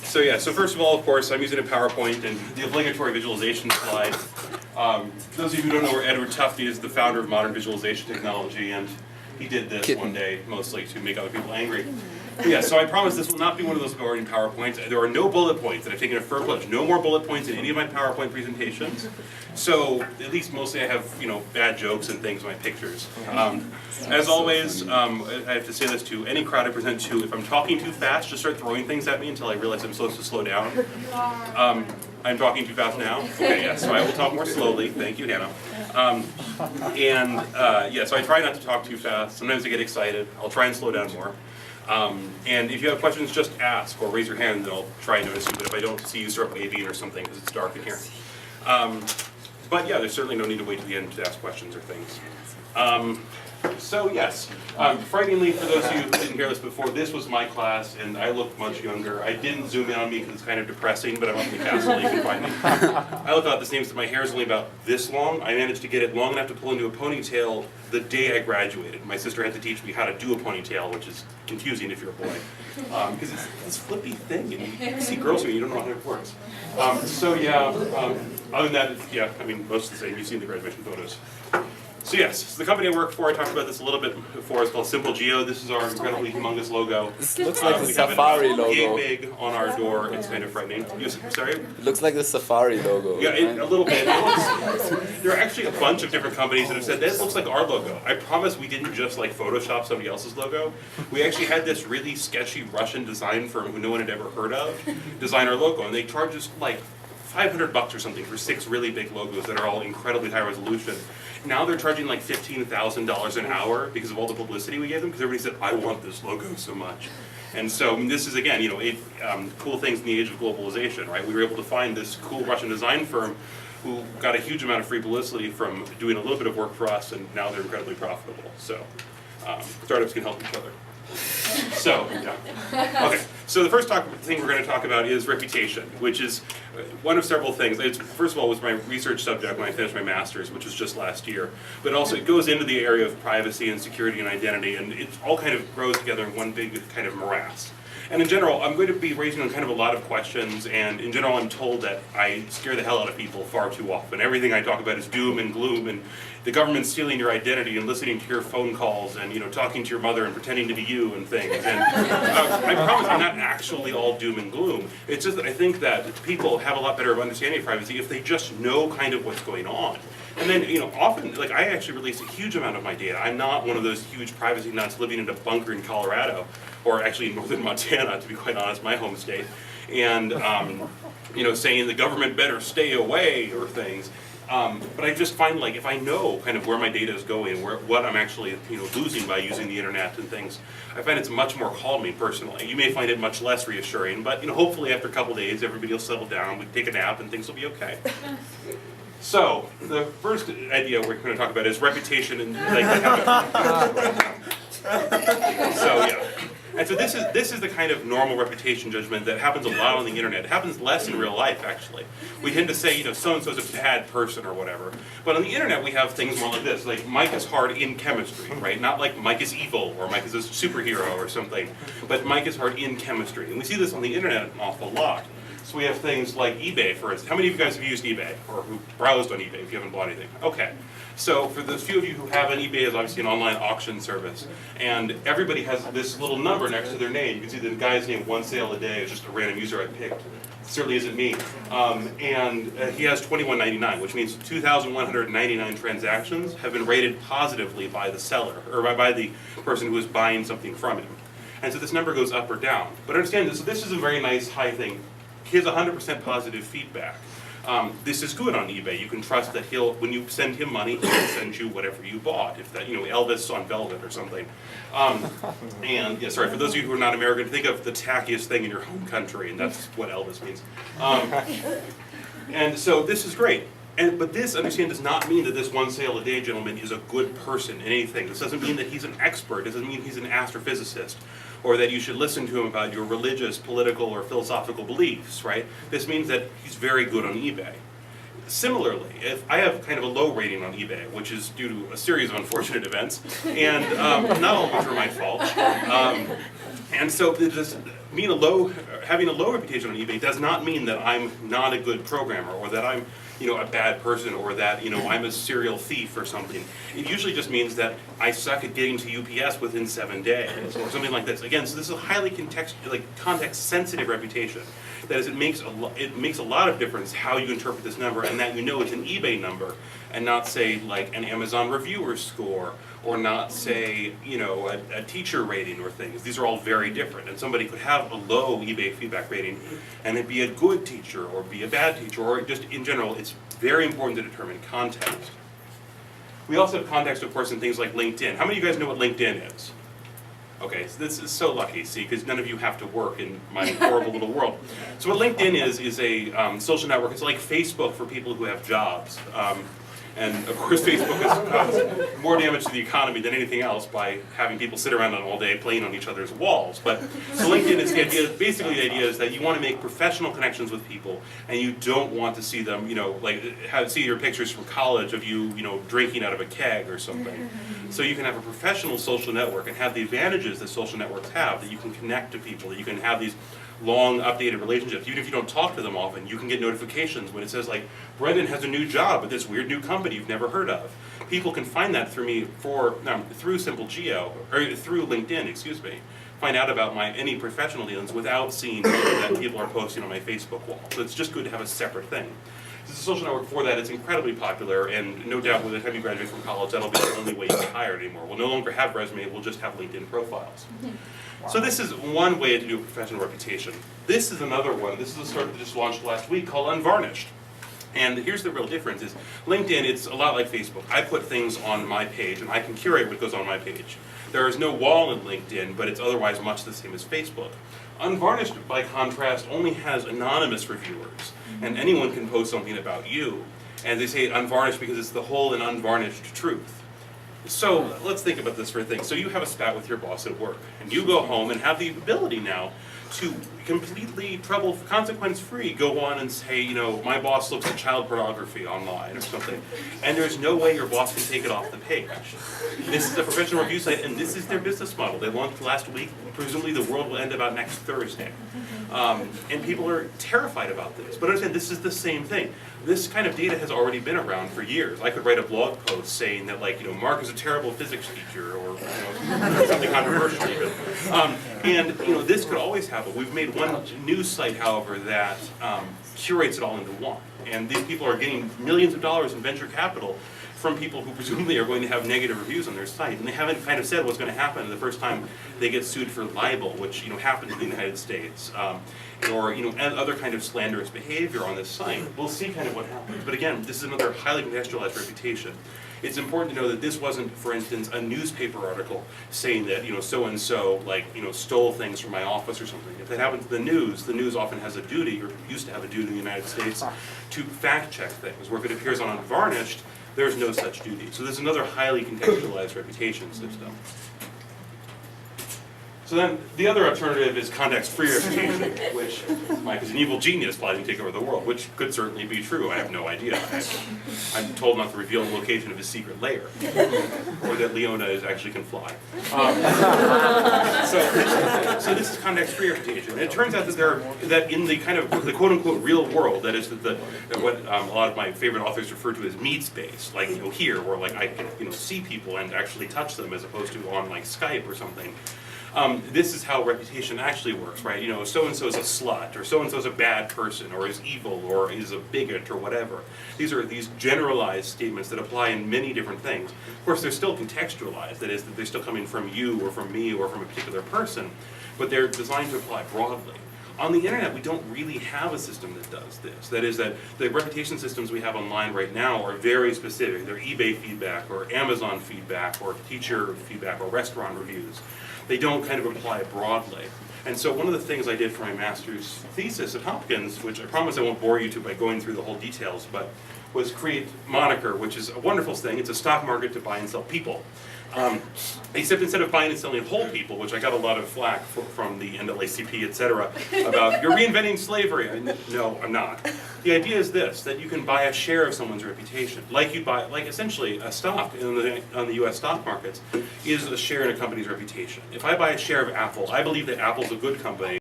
So yeah, so first of all, of course, I'm using a PowerPoint and the obligatory visualization slide. Those of you who don't know where Edward Tufte is, the founder of modern visualization technology, and he did this one day mostly to make other people angry. But yeah, so I promise this will not be one of those boring PowerPoints. There are no bullet points, and I've taken a firm pledge. No more bullet points in any of my PowerPoint presentations. So at least mostly I have, bad jokes and things in my pictures. As always, I have to say this to any crowd I present to. If I'm talking too fast, just start throwing things at me until I realize I'm supposed to slow down. I'm talking too fast now? Okay, yeah, so I will talk more slowly. Thank you, Hannah. So I try not to talk too fast. Sometimes I get excited. I'll try and slow down more. And if you have questions, just ask or raise your hand and I'll try and notice you. But if I don't see you, start waving or something because it's dark in here. But yeah, there's certainly no need to wait to the end to ask questions or things. So yes, frighteningly, for those of you who didn't hear this before, this was my class and I look much younger. I didn't zoom in on me because it's kind of depressing, but I'm up in the castle, you can find me. I look about the same, my hair is only about this long. I managed to get it long enough to pull into a ponytail the day I graduated. My sister had to teach me how to do a ponytail, which is confusing if you're a boy. Because it's this flippy thing, and you see girls here, you don't know how it works. Other than that, most of the same. You've seen the graduation photos. So yes, so the company I work for, I talked about this a little bit before, it's called Simple Geo. This is our incredibly humongous logo. This looks like the Safari logo. We have it big on our door, it's kind of frightening. Sorry? It looks like the Safari logo. Yeah, a little bit. There are actually a bunch of different companies that have said, this looks like our logo. I promise we didn't just Photoshop somebody else's logo. We actually had this really sketchy Russian design firm who no one had ever heard of design our logo, and they charge us $500 or something for 6 really big logos that are all incredibly high resolution. Now they're charging $15,000 an hour because of all the publicity we gave them, because everybody said, I want this logo so much. And so this is, again, cool things in the age of globalization, right? We were able to find this cool Russian design firm who got a huge amount of free publicity from doing a little bit of work for us, and now they're incredibly profitable. So startups can help each other. So, yeah. Okay, so the first thing we're going to talk about is reputation, which is one of several things. First of all, was my research subject when I finished my master's, which was just last year. But also it goes into the area of privacy and security and identity, and it all kind of grows together in one big kind of morass. And in general, I'm going to be raising kind of a lot of questions, and in general, I'm told that I scare the hell out of people far too often. Everything I talk about is doom and gloom, and the government's stealing your identity and listening to your phone calls, and talking to your mother and pretending to be you and things. And I promise I'm not actually all doom and gloom. It's just that I think that people have a lot better of understanding of privacy if they just know kind of what's going on. And then, often, I actually release a huge amount of my data. I'm not one of those huge privacy nuts living in a bunker in Colorado, or actually in northern Montana, to be quite honest, my home state, and, saying the government better stay away or things. But I just find, if I know kind of where my data is going, what I'm actually, losing by using the internet and things, I find it's much more calming personally. You may find it much less reassuring, but, hopefully after a couple days, everybody will settle down, we can take a nap, and things will be okay. So, the first idea we're going to talk about is reputation and So yeah. And so this is the kind of normal reputation judgment that happens a lot on the internet. It happens less in real life, actually. We tend to say, so-and-so's a bad person or whatever. But on the internet, we have things more like this, like Mike is hard in chemistry, right? Not like Mike is evil or Mike is a superhero or something, but Mike is hard in chemistry. And we see this on the internet an awful lot. So we have things like eBay, for instance. How many of you guys have used eBay or who browsed on eBay if you haven't bought anything? Okay. So for the few of you who haven't, eBay is obviously an online auction service. And everybody has this little number next to their name. You can see the guy's name, One Sale a Day, is just a random user I picked. It certainly isn't me. He has $21.99, which means 2,199 transactions have been rated positively by the seller, or by the person who is buying something from him. And so this number goes up or down. But understand this, this is a very nice high thing. He has 100% positive feedback. This is good on eBay. You can trust that when you send him money, he'll send you whatever you bought. If that, Elvis on Velvet or something. For those of you who are not American, think of the tackiest thing in your home country, and that's what Elvis means. And so this is great. But this, understand, does not mean that this One Sale a Day gentleman is a good person in anything. This doesn't mean that he's an expert. It doesn't mean he's an astrophysicist, or that you should listen to him about your religious, political, or philosophical beliefs, right? This means that he's very good on eBay. Similarly, if I have kind of a low rating on eBay, which is due to a series of unfortunate events, and not all of which are my fault, And so having a low reputation on eBay does not mean that I'm not a good programmer, or that I'm a bad person, or that I'm a serial thief or something. It usually just means that I suck at getting to UPS within 7 days, or something like this. Again, so this is a highly context-sensitive reputation. That is, it makes a lot of difference how you interpret this number, and that it's an eBay number, and not say like an Amazon reviewer score, or not say a teacher rating or things. These are all very different, and somebody could have a low eBay feedback rating and it be a good teacher or be a bad teacher, or just in general. It's very important to determine context. We also have context, of course, in things like LinkedIn. How many of you guys know what LinkedIn is? Okay, so this is so lucky, see, because none of you have to work in my horrible little world. So what LinkedIn is a social network. It's like Facebook for people who have jobs. And of course, Facebook has caused more damage to the economy than anything else by having people sit around all day playing on each other's walls. But so LinkedIn is the idea. Basically, the idea is that you want to make professional connections with people, and you don't want to see them, see your pictures from college of you, drinking out of a keg or something. So you can have a professional social network and have the advantages that social networks have. That you can connect to people. That you can have these long updated relationships. Even if you don't talk to them often, you can get notifications when it says like, Brendan has a new job at this weird new company you've never heard of. People can find that through me through Simple Geo, or through LinkedIn, excuse me. Find out about any professional dealings without seeing that people are posting on my Facebook wall. So it's just good to have a separate thing. This is a social network for that. It's incredibly popular, and no doubt by the time you graduate from college, that'll be the only way you get hired anymore. We'll no longer have resume, we'll just have LinkedIn profiles. Wow. So this is one way to do a professional reputation. This is another one. This is a startup that just launched last week called Unvarnished. And here's the real difference is LinkedIn, it's a lot like Facebook. I put things on my page, and I can curate what goes on my page. There is no wall in LinkedIn, but it's otherwise much the same as Facebook. Unvarnished, by contrast, only has anonymous reviewers, and anyone can post something about you. And they say unvarnished because it's the whole and unvarnished truth. So let's think about this for a thing. So you have a spat with your boss at work, and you go home and have the ability now to completely consequence-free go on and say, my boss looks at child pornography online or something, and there's no way your boss can take it off the page. This is a professional review site, and this is their business model. They launched last week. Presumably the world will end about next Thursday. And people are terrified about this. But understand, this is the same thing. This kind of data has already been around for years. I could write a blog post saying that, Mark is a terrible physics teacher, or something controversial even. And this could always happen. We've made one news site, however, that curates it all into one. And these people are getting millions of dollars in venture capital from people who presumably are going to have negative reviews on their site. And they haven't kind of said what's going to happen the first time they get sued for libel, which happens in the United States, or and other kind of slanderous behavior on this site. We'll see kind of what happens. But again, this is another highly contextualized reputation. It's important to know that this wasn't, for instance, a newspaper article saying that so-and-so stole things from my office or something. If that happens to the news often has a duty, or used to have a duty in the United States, to fact check things. Where if it appears on Unvarnished, there's no such duty. So there's another highly contextualized reputation system. So then the other alternative is context-free reputation, which Mike is an evil genius plotting to take over the world, which could certainly be true. I have no idea. I'm told not to reveal the location of his secret lair, or that Leona actually can fly. So this is context-free reputation. And it turns out that in the kind of the quote-unquote real world, that is what a lot of my favorite authors refer to as meat space, here, where I can see people and actually touch them, as opposed to on Skype or something. This is how reputation actually works, right? So-and-so is a slut, or so-and-so is a bad person, or is evil, or is a bigot, or whatever. These are these generalized statements that apply in many different things. Of course, they're still contextualized. That is, that they're still coming from you, or from me, or from a particular person, but they're designed to apply broadly. On the internet, we don't really have a system that does this. That is, that the reputation systems we have online right now are very specific. They're eBay feedback, or Amazon feedback, or teacher feedback, or restaurant reviews. They don't kind of apply broadly. And so one of the things I did for my master's thesis at Hopkins, which I promise I won't bore you to by going through the whole details, but was create Moniker, which is a wonderful thing. It's a stock market to buy and sell people. Except instead of buying and selling whole people, which I got a lot of flack from the NAACP, et cetera, about you're reinventing slavery. No, I'm not. The idea is this, that you can buy a share of someone's reputation, like you'd buy, like essentially a stock on the US stock markets is a share in a company's reputation. If I buy a share of Apple, I believe that Apple's a good company.